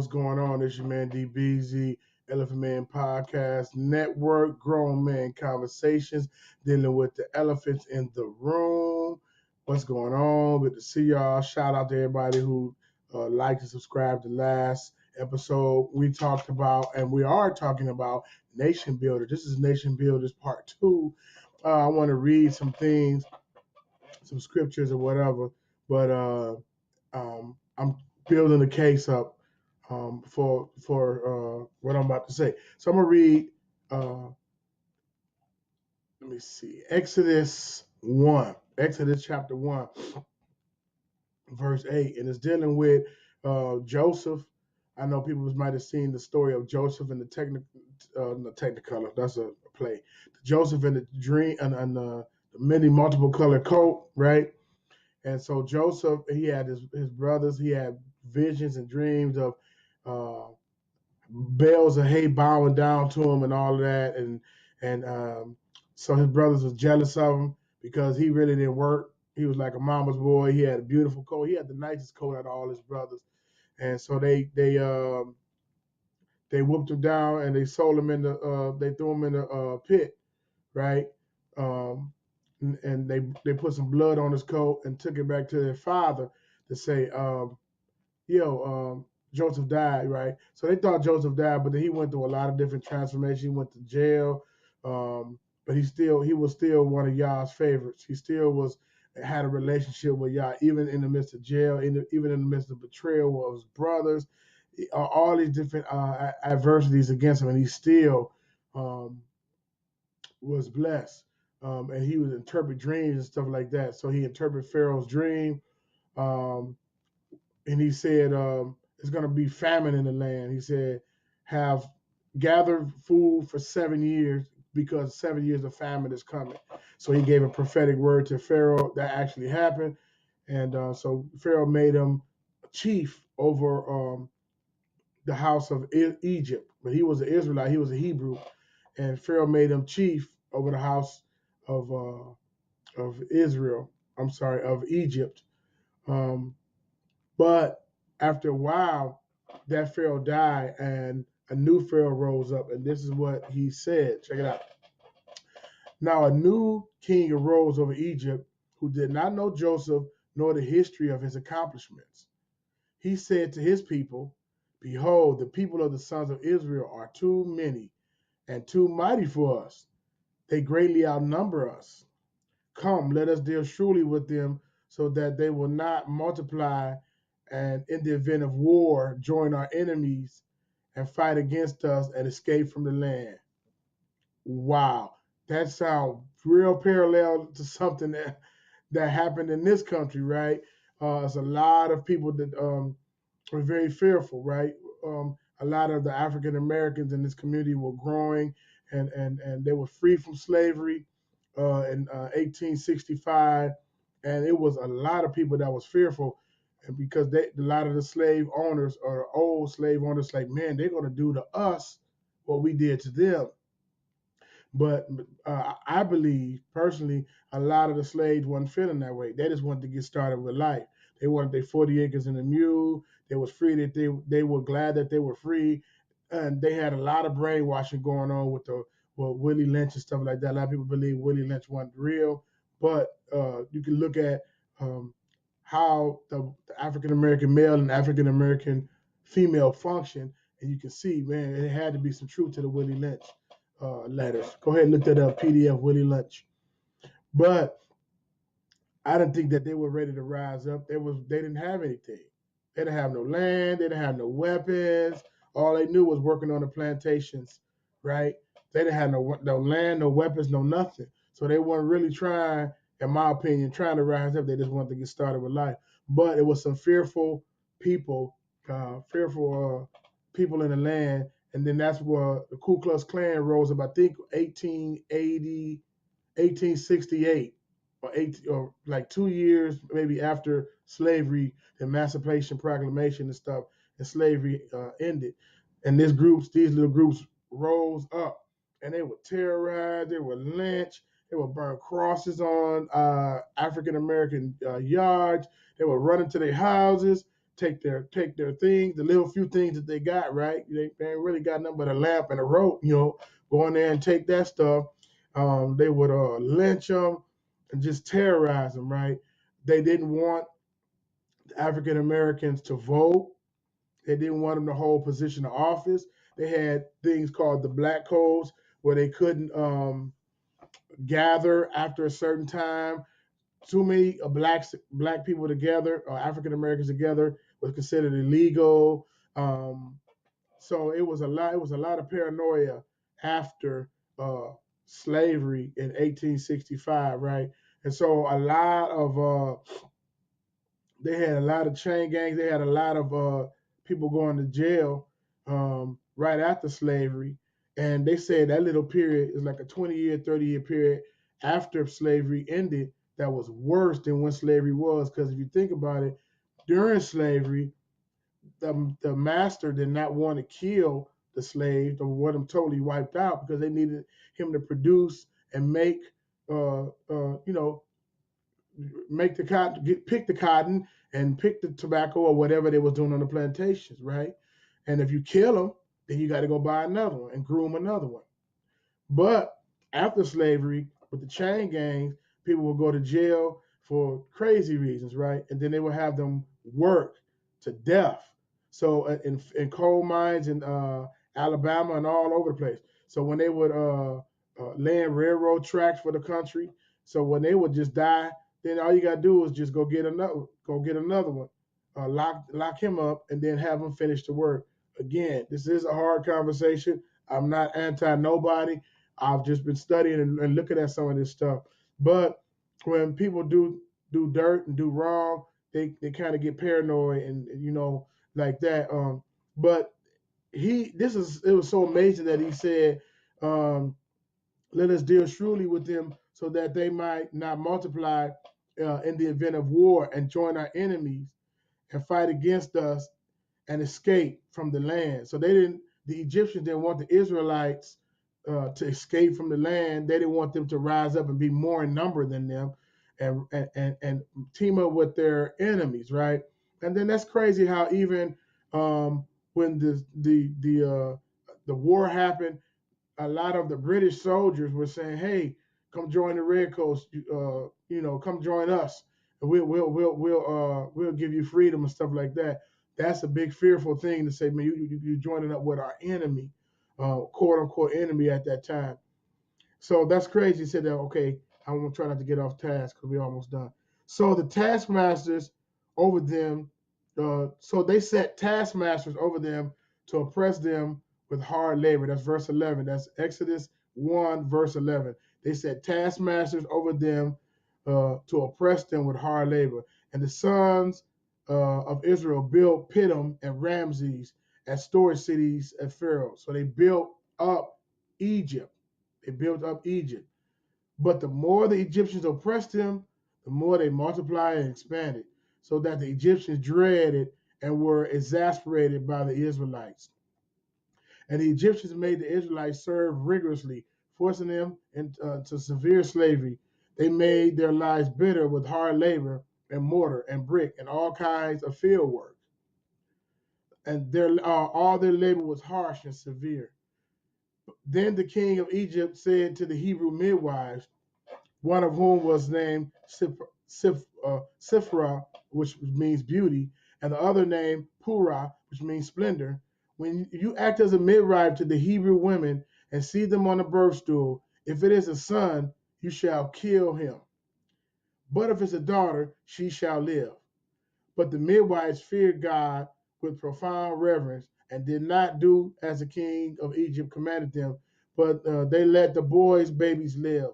What's going on? It's your man DBZ, Elephant Man Podcast Network, Grown Man Conversations, dealing with the elephants in the room. What's going on? Good to see y'all. Shout out to everybody who liked and subscribed to last episode. We talked about, and we are talking about, Nation Builder. This is Nation Builders Part 2. I want to read some things, some scriptures or whatever, but I'm building the case up for what I'm about to say. So I'm gonna read. Let me see. Exodus chapter 1, verse 8, and it's dealing with Joseph. I know people might have seen the story of Joseph in the Technicolor. That's a play. Joseph in the dream and the many multiple color coat, right? And so Joseph, he had his brothers. He had visions and dreams of bales of hay bowing down to him and all of that, and so his brothers was jealous of him because he really didn't work. He was like a mama's boy. He had a beautiful coat. He had the nicest coat out of all his brothers, and so they whooped him down and they sold him they threw him in the pit, right? And they put some blood on his coat and took it back to their father to say, Joseph died, right? So they thought Joseph died, but then he went through a lot of different transformations. He went to jail, but he was still one of Yah's favorites. He still had a relationship with Yah, even in the midst of jail, even in the midst of betrayal of his brothers, all these different adversities against him, and he still was blessed. And he would interpret dreams and stuff like that. So he interpreted Pharaoh's dream, and he said, it's going to be famine in the land. He said, have gathered food for 7 years because 7 years of famine is coming. So he gave a prophetic word to Pharaoh that actually happened. And so Pharaoh made him a chief over the house of Egypt. But he was an Israelite. He was a Hebrew. And Pharaoh made him chief over the house of Egypt. But after a while, that Pharaoh died and a new Pharaoh rose up. And this is what he said. Check it out. Now a new king arose over Egypt who did not know Joseph nor the history of his accomplishments. He said to his people, behold, the people of the sons of Israel are too many and too mighty for us. They greatly outnumber us. Come, let us deal shrewdly with them so that they will not multiply and in the event of war, join our enemies and fight against us and escape from the land. Wow, that sounds real parallel to something that happened in this country, right? There's a lot of people that were very fearful, right? A lot of the African Americans in this community were growing and they were free from slavery in 1865, and it was a lot of people that was fearful. And because a lot of the slave owners or old slave owners, like, man, they're going to do to us what we did to them. But I believe personally, a lot of the slaves wasn't feeling that way. They just wanted to get started with life. They wanted their 40 acres and a mule. They was free. That they were glad that they were free, and they had a lot of brainwashing going on with Willie Lynch and stuff like that. A lot of people believe Willie Lynch wasn't real, but you can look at how the African American male and African American female function, and you can see, man, it had to be some truth to the Willie Lynch letters. Go ahead and look that up, PDF Willie Lynch. But I didn't think that they were ready to rise up. They didn't have anything. They didn't have no land. They didn't have no weapons. All they knew was working on the plantations, right? They didn't have no land, no weapons, no nothing. So they weren't really trying, in my opinion, trying to rise up. They just wanted to get started with life. But it was some fearful people in the land. And then that's where the Ku Klux Klan rose up, I think, 1868, or like 2 years maybe after slavery, the Emancipation Proclamation and stuff, and slavery ended. And these little groups rose up, and they would terrorize, they would lynch, they would burn crosses on African American yards, they would run into their houses, take their things, the little few things that they got, right? They ain't really got nothing but a lamp and a rope, go in there and take that stuff. They would lynch them and just terrorize them, right? They didn't want African Americans to vote. They didn't want them to hold position of office. They had things called the black codes where they couldn't gather after a certain time. Too many black people together or African Americans together was considered illegal. So it was a lot. It was a lot of paranoia after slavery in 1865, right? And so a lot of they had a lot of chain gangs. They had a lot of people going to jail right after slavery. And they said that little period is like a 20-year, 30-year period after slavery ended that was worse than when slavery was. Because if you think about it, during slavery, the master did not want to kill the slave or want him totally wiped out because they needed him to produce and make, make the cotton, pick the cotton and pick the tobacco or whatever they was doing on the plantations, right? And if you kill them, then you got to go buy another one and groom another one. But after slavery, with the chain gangs, people would go to jail for crazy reasons, right? And then they would have them work to death. So in coal mines in Alabama and all over the place. So when they would land railroad tracks for the country, so when they would just die, then all you gotta do is just go get another one, lock him up, and then have him finish the work. Again, this is a hard conversation. I'm not anti nobody. I've just been studying and looking at some of this stuff. But when people do dirt and do wrong, they kind of get paranoid and like that. But it was so amazing that he said, let us deal shrewdly with them so that they might not multiply in the event of war and join our enemies and fight against us and escape from the land. So the Egyptians didn't want the Israelites to escape from the land. They didn't want them to rise up and be more in number than them and team up with their enemies, right? And then that's crazy how even when the war happened, a lot of the British soldiers were saying, "Hey, come join the Redcoats. Come join us. We'll give you freedom and stuff like that." That's a big fearful thing to say, man. You joining up with our enemy, quote unquote enemy at that time. So that's crazy. He said that. Okay, I'm gonna try not to get off task because we're almost done. So the taskmasters over them. So they set taskmasters over them to oppress them with hard labor. That's verse 11. That's Exodus 1, verse 11. They set taskmasters over them to oppress them with hard labor. And the sons of Israel built Pithom and Ramses as storage cities at Pharaoh. So they built up Egypt. They built up Egypt. But the more the Egyptians oppressed them, the more they multiplied and expanded, so that the Egyptians dreaded and were exasperated by the Israelites. And the Egyptians made the Israelites serve rigorously, forcing them into severe slavery. They made their lives bitter with hard labor and mortar and brick and all kinds of field work. And all their labor was harsh and severe. Then the king of Egypt said to the Hebrew midwives, one of whom was named Sifra, which means beauty, and the other named Purah, which means splendor. When you act as a midwife to the Hebrew women and see them on the birth stool, if it is a son, you shall kill him. But if it's a daughter, she shall live. But the midwives feared God with profound reverence and did not do as the king of Egypt commanded them, but they let the boys' babies live.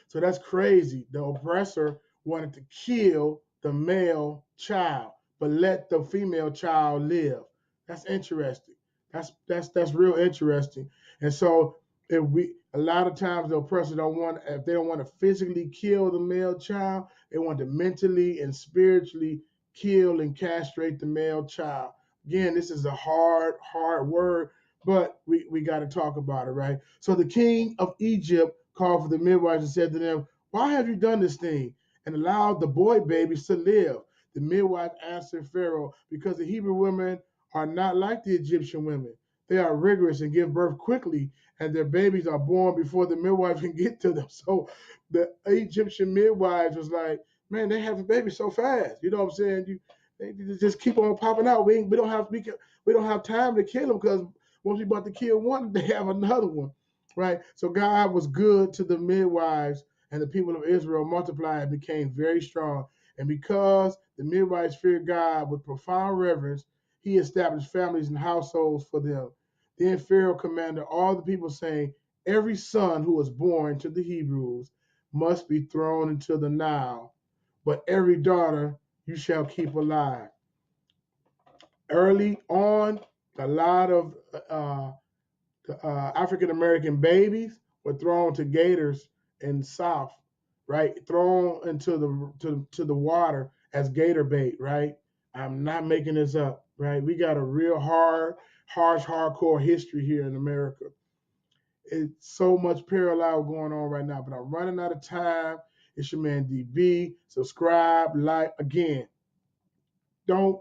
So that's crazy. The oppressor wanted to kill the male child, but let the female child live. That's interesting. That's real interesting. And so a lot of times the oppressor if they don't want to physically kill the male child, they want to mentally and spiritually kill and castrate the male child. Again, this is a hard word, but we got to talk about it, right? So the king of Egypt called for the midwives and said to them, "Why have you done this thing and allowed the boy babies to live? The midwife answered Pharaoh, because the Hebrew women are not like the Egyptian women. They are rigorous and give birth quickly, and their babies are born before the midwife can get to them. So the Egyptian midwives was like, man, they have a baby so fast. You know what I'm saying? They just keep on popping out. We don't have time to kill them, because once we about to kill one, they have another one, right? So God was good to the midwives, and the people of Israel multiplied and became very strong. And because the midwives feared God with profound reverence, he established families and households for them. Then Pharaoh commanded all the people, saying, every son who is born to the Hebrews must be thrown into the Nile, but every daughter you shall keep alive. Early on, a lot of African American babies were thrown to gators in the South, right? Thrown into to the water as gator bait, right? I'm not making this up, right? We got a real hardcore history here in America. It's so much parallel going on right now, but I'm running out of time. It's your man DB. Subscribe, like. Again, don't.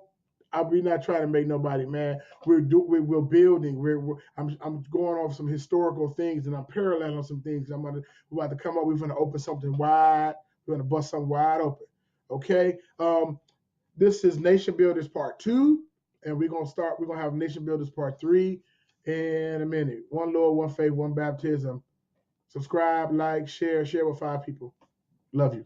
We're not trying to make nobody mad. We're building. I'm going off some historical things, and I'm paralleling on some things. We're about to come up. We're going to open something wide. We're going to bust something wide open. Okay. This is Nation Builders Part 2, and we're going to have Nation Builders Part 3 in a minute. One Lord, one faith, one baptism. Subscribe, like, share with 5 people. Love you.